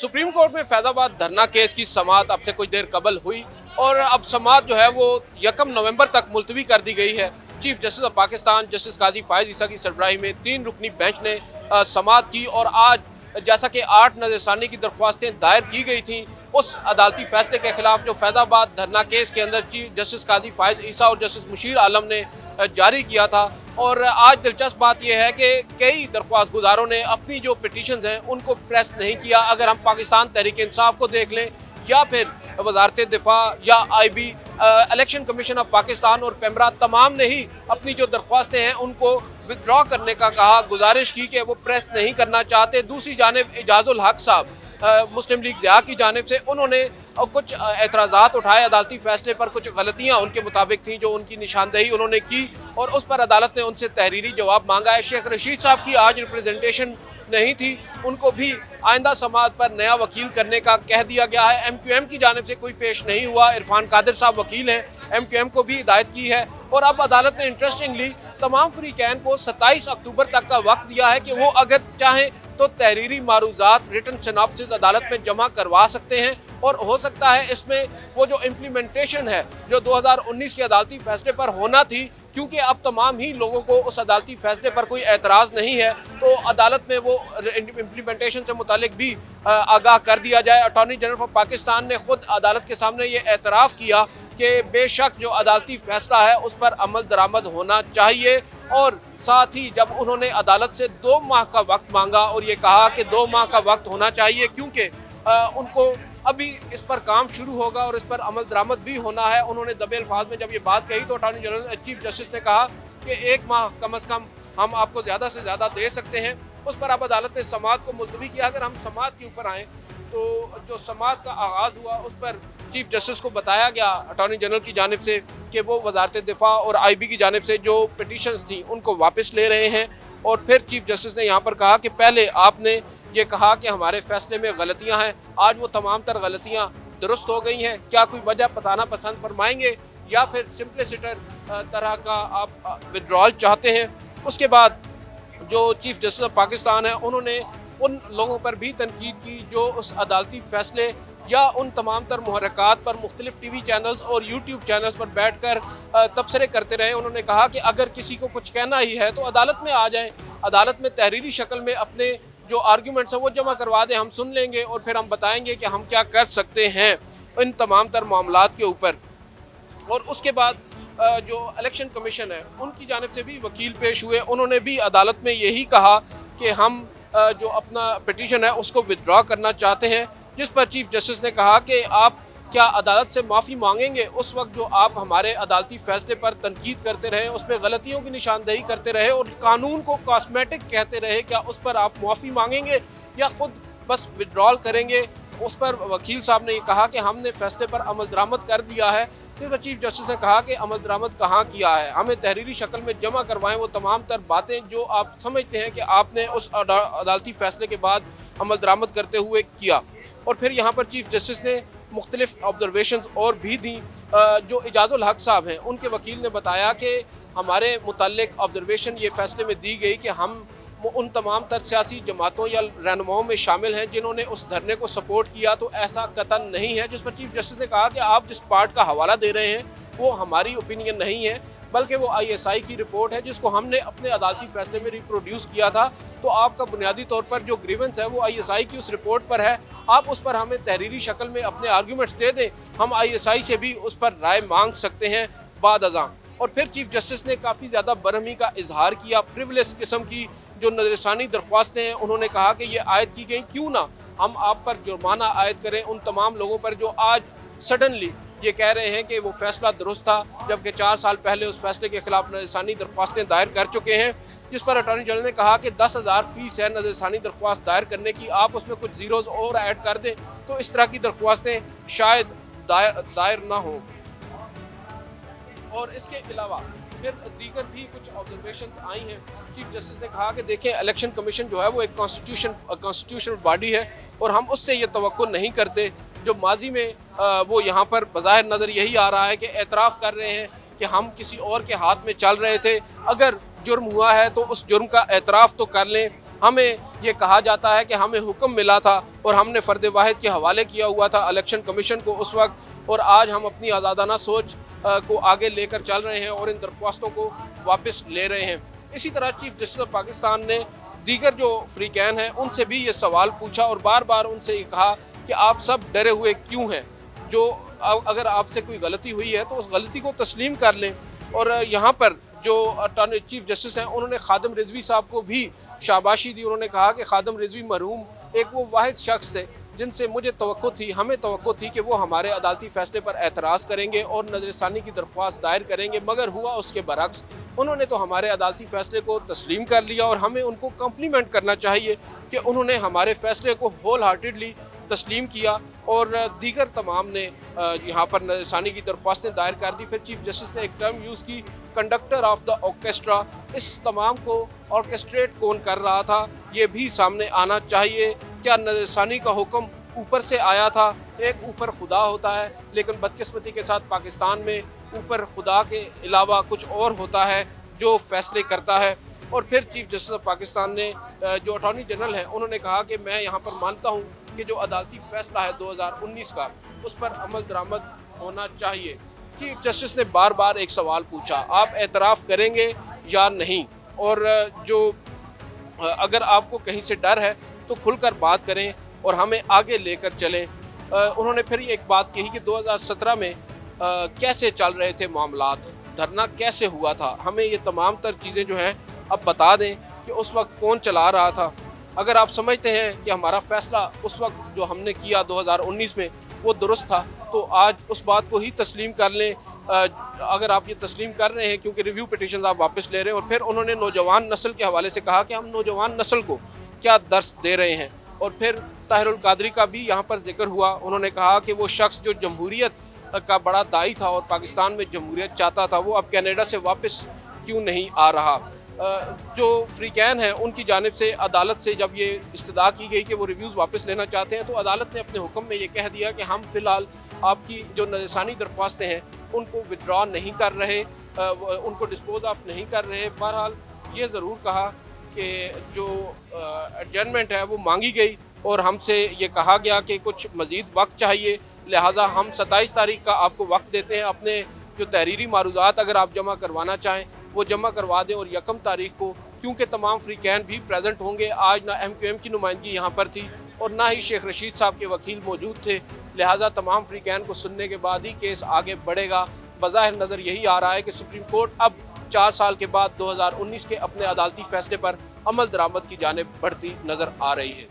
Supreme court में फैजाबाद धरना case की समाअत अब से कुछ देर कबल हुई और अब समाअत जो है वो 1 नवंबर तक मुलतवी कर दी गई है। Chief justice of Pakistan justice Qazi Faez Isa की सरबराही में 3 रुकनी बेंच ने समाअत की और आज जैसा कि 8 नज़रसानी की दरख्वास्तें दायर की गई थी, उस अदालती फैसले के खिलाफ जो फैजाबाद धरना केस के अंदर चीफ जस्टिस काजी फायज ईसा और जस्टिस मुशीर आलम ने जारी किया था। और आज दिलचस्प बात यह है कि कई दरख्वास्त गुजारों ने अपनी जो पिटीशंस हैं उनको प्रेस नहीं किया। अगर हम पाकिस्तान तहरीक इंसाफ को देख लें या फिर वजारत दिफा या IB, election commission of Pakistan और पेमरा, तमाम ने ही अपनी जो दरख्वास्तें हैं उनको विदड्रॉ करने का कहा, गुजारिश की कि वो प्रेस नहीं करना चाहते। दूसरी जानिब एजाजुल हक साहब मुस्लिम लीग ज़िया की जानिब से उन्होंने कुछ एतराज़ात उठाए अदालती फैसले पर, कुछ गलतियाँ उनके मुताबिक थी जो उनकी निशानदेही उन्होंने की और उस पर अदालत ने उनसे तहरीरी जवाब मांगा है। शेख रशीद साहब की आज रिप्रेजेंटेशन नहीं थी, उनको भी आइंदा समाअत पर नया वकील करने का कह दिया गया है। MQM की जानिब से कोई पेश नहीं हुआ। इरफान कादिर साहब वकील हैं, MQM को भी हिदायत की है और अब अदालत ने इंटरेस्टिंगली तमाम फ्रीकैन को 27 अक्टूबर तक का वक्त दिया है कि वो अगर चाहें तो तहरीरी मारूजात रिटन सिनॉप्सिस अदालत में जमा करवा सकते हैं और हो सकता है इसमें वो जो इम्प्लीमेंटेशन है जो 2019 के अदालती फैसले पर होना थी, क्योंकि अब तमाम ही लोगों को उस अदालती फैसले पर कोई एतराज़ नहीं है, तो अदालत में वो इम्प्लीमेंटेशन से मुतालिक भी आगाह कर दिया जाए। अटॉर्नी जनरल ऑफ पाकिस्तान ने खुद अदालत के सामने ये एतराफ़ किया कि बेशक जो अदालती फैसला है उस पर अमल दरामद होना चाहिए और साथ ही जब उन्होंने अदालत से 2 माह का वक्त मांगा और ये कहा कि 2 माह का वक्त होना चाहिए क्योंकि उनको अभी इस पर काम शुरू होगा और इस पर अमल दरामद भी होना है। उन्होंने दबे अल्फाज में जब ये बात कही तो अटॉर्नी जनरल चीफ जस्टिस ने कहा कि 1 माह कम अज़ कम हम आपको ज़्यादा से ज़्यादा दे सकते हैं। उस पर अब अदालत ने समाअत को मुलतवी किया। अगर हम समाअत के ऊपर आएँ तो जो समाअत का आगाज़ हुआ उस पर चीफ जस्टिस को बताया गया अटॉर्नी जनरल की जानिब से कि वो वजारत दिफा और IB की जानिब से जो पिटीशंस थी उनको वापस ले रहे हैं। और फिर चीफ जस्टिस ने यहाँ पर कहा कि पहले आपने ये कहा कि हमारे फैसले में गलतियाँ हैं, आज वो तमाम तर गलतियाँ दुरुस्त हो गई हैं, क्या कोई वजह बताना पसंद फरमाएंगे या फिर सिंपलिसिटर तरह का आप विड्रॉल चाहते हैं। उसके बाद जो चीफ जस्टिस ऑफ पाकिस्तान है उन्होंने उन लोगों पर भी तनकीद की जो उस अदालती फैसले या उन तमाम तर मुहर्रिकात पर मुख्तलिफ TV चैनल्स और YouTube चैनल्स पर बैठ कर तबसरे करते रहे। उन्होंने कहा कि अगर किसी को कुछ कहना ही है तो अदालत में आ जाएं, अदालत में तहरीरी शक्ल में अपने जो आर्ग्यूमेंट्स हैं वो जमा करवा दें, हम सुन लेंगे और फिर हम बताएंगे कि हम क्या कर सकते हैं इन तमाम तर मामलात के ऊपर। और उसके बाद जो इलेक्शन कमीशन है उनकी जानिब से भी वकील पेश हुए, उन्होंने भी अदालत में यही कहा कि हम जो अपना पिटीशन है उसको विदड्रॉ करना चाहते हैं, जिस पर चीफ जस्टिस ने कहा कि आप क्या अदालत से माफ़ी मांगेंगे उस वक्त जो आप हमारे अदालती फैसले पर तनकीद करते रहे, उसमें गलतियों की निशानदेही करते रहे और कानून को कॉस्मेटिक कहते रहे, क्या उस पर आप माफ़ी मांगेंगे या ख़ुद बस विड्रॉल करेंगे। उस पर वकील साहब ने कहा कि हमने फैसले पर अमल दरामद कर दिया है। इस पर चीफ जस्टिस ने कहा कि अमल दरामद कहाँ किया है, हमें तहरीरी शक्ल में जमा करवाएं वो तमाम तर बातें जो आप समझते हैं कि आपने उस अदालती फैसले के बाद अमल दरामद करते हुए किया। और फिर यहाँ पर चीफ जस्टिस ने मुख्तलिफ ऑब्जर्वेशंस और भी दी। जो एजाजुल हक साहब हैं उनके वकील ने बताया कि हमारे मुताल्लिक ऑब्जर्वेशन ये फैसले में दी गई कि हम उन तमाम तर सियासी जमातों या रहनुमाओं में शामिल हैं जिन्होंने उस धरने को सपोर्ट किया, तो ऐसा कतन नहीं है। जिस पर चीफ जस्टिस ने कहा कि आप जिस पार्ट का हवाला दे रहे हैं वो हमारी ओपिनियन नहीं है, बल्कि वो ISI की रिपोर्ट है जिसको हमने अपने अदालती फैसले में रिप्रोड्यूस किया था। तो आपका बुनियादी तौर पर जो ग्रीवेंस है वो ISI की उस रिपोर्ट पर है, आप उस पर हमें तहरीरी शक्ल में अपने आर्ग्यूमेंट्स दे दें, हम ISI से भी उस पर राय मांग सकते हैं बाद अज़ां। और फिर चीफ जस्टिस ने काफ़ी ज़्यादा बरहमी का इजहार किया, फ्रिवलेस किस्म की जो नज़रसानी दरख्वास्तें हैं उन्होंने कहा कि ये आयद की गई, क्यों ना हम आप पर जुर्माना आयद करें उन तमाम लोगों पर जो आज सडनली ये कह रहे हैं कि वो फैसला दुरुस्त था, जबकि 4 साल पहले उस फैसले के खिलाफ नज़रसानी दरख्वास्तें दायर कर चुके हैं। जिस पर अटॉर्नी जनरल ने कहा कि 10,000 फ़ीस है नज़रसानी दरख्वास्त दायर करने की, आप उसमें कुछ ज़ीरोज़ और ऐड कर दें तो इस तरह की दरख्वास्तें शायद दायर ना हों। और इसके अलावा फिर दीगर भी कुछ ऑब्जर्वेशन आई हैं। चीफ जस्टिस ने कहा कि देखें इलेक्शन कमीशन जो है वो एक कॉन्स्टिट्यूशनल बॉडी है और हम उससे ये तवक्को नहीं करते जो माजी में वो यहाँ पर बज़ाहिर नज़र यही आ रहा है कि एतराफ़ कर रहे हैं कि हम किसी और के हाथ में चल रहे थे। अगर जुर्म हुआ है तो उस जुर्म का एतराफ़ तो कर लें, हमें ये कहा जाता है कि हमें हुक्म मिला था और हमने फ़र्द वाहिद के हवाले किया हुआ था इलेक्शन कमीशन को उस वक्त, और आज हम अपनी आज़ादाना सोच को आगे लेकर चल रहे हैं और इन दरख्वास्तों को वापस ले रहे हैं। इसी तरह चीफ जस्टिस ऑफ पाकिस्तान ने दीगर जो फ्रीकैन हैं उनसे भी ये सवाल पूछा और बार बार उनसे ये कहा कि आप सब डरे हुए क्यों हैं, जो अगर आपसे कोई गलती हुई है तो उस गलती को तस्लीम कर लें। और यहाँ पर जो अटॉर्नी चीफ जस्टिस हैं उन्होंने खादिम रिजवी साहब को भी शाबाशी दी। उन्होंने कहा कि खादिम रिजवी मरहूम एक वो वाहिद शख्स थे जिनसे मुझे तवक्को थी, हमें तवक्को थी कि वो हमारे अदालती फ़ैसले पर एतराज़ करेंगे और नज़रसानी की दरख्वास्त दायर करेंगे, मगर हुआ उसके बरक्स। उन्होंने तो हमारे अदालती फ़ैसले को तस्लीम कर लिया और हमें उनको कम्प्लीमेंट करना चाहिए कि उन्होंने हमारे फ़ैसले को होल हार्टेडली तस्लीम किया और दीगर तमाम ने यहाँ पर नज़रसानी की दरख्वास्तें दायर कर दी। फिर चीफ जस्टिस ने एक टर्म यूज़ की, कंडक्टर ऑफ द ऑर्केस्ट्रा। इस तमाम को ऑर्केस्ट्रेट कौन कर रहा था ये भी सामने आना चाहिए। क्या नज़रसानी का हुक्म ऊपर से आया था? एक ऊपर खुदा होता है, लेकिन बदकिस्मती के साथ पाकिस्तान में ऊपर खुदा के अलावा कुछ और होता है जो फैसले करता है। और फिर चीफ जस्टिस ऑफ पाकिस्तान ने जो अटॉर्नी जनरल हैं उन्होंने कहा कि मैं यहाँ पर मानता हूँ कि जो अदालती फ़ैसला है 2019 का उस पर अमल दरामद होना चाहिए। चीफ जस्टिस ने बार बार एक सवाल पूछा, आप एतराफ़ करेंगे या नहीं, और जो अगर आपको कहीं से डर है तो खुलकर बात करें और हमें आगे लेकर चलें। उन्होंने फिर एक बात कही कि 2017 में कैसे चल रहे थे मामलात, धरना कैसे हुआ था, हमें ये तमाम तर चीज़ें जो हैं अब बता दें कि उस वक्त कौन चला रहा था। अगर आप समझते हैं कि हमारा फ़ैसला उस वक्त जो हमने किया 2019 में वो दुरुस्त था तो आज उस बात को ही तस्लीम कर लें। अगर आप ये तस्लीम कर रहे हैं क्योंकि रिव्यू पिटीशन आप वापस ले रहे हैं। और फिर उन्होंने नौजवान नस्ल के हवाले से कहा कि हम नौजवान नस्ल को क्या दर्स दे रहे हैं। और फिर ताहिरुल कादरी का भी यहाँ पर जिक्र हुआ। उन्होंने कहा कि वो शख्स जो जमहूरियत का बड़ा दाई था और पाकिस्तान में जमहूरियत चाहता था वो अब कनाडा से वापस क्यों नहीं आ रहा। जो फ्रीकैन हैं उनकी जानिब से अदालत से जब ये इस्तदा की गई कि वो रिव्यूज़ वापस लेना चाहते हैं तो अदालत ने अपने हुक्म में ये कह दिया कि हम फ़िलहाल आपकी जो नज़रसानी दरख्वास्तें हैं उनको विड्रॉ नहीं कर रहे, उनको डिस्पोज ऑफ नहीं कर रहे। बहरहाल ये ज़रूर कहा कि जो एडजर्नमेंट है वो मांगी गई और हमसे ये कहा गया कि कुछ मज़ीद वक्त चाहिए, लिहाजा हम 27 तारीख का आपको वक्त देते हैं। अपने जो तहरीरी मारूदात अगर आप जमा करवाना चाहें वो जमा करवा दें। और 1 तारीख को क्योंकि तमाम फ्रीकैन भी प्रेजेंट होंगे, आज ना MQM की नुमाइंदगी यहाँ पर थी और ना ही शेख रशीद साहब के वकील मौजूद थे, लिहाजा तमाम फ्रीकैन को सुनने के बाद ही केस आगे बढ़ेगा। बज़ाहिर नज़र यही आ रहा है कि सुप्रीम कोर्ट अब 4 साल के बाद 2019 के अपने अदालती फ़ैसले पर अमल दरामद की जानिब बढ़ती नज़र आ रही है।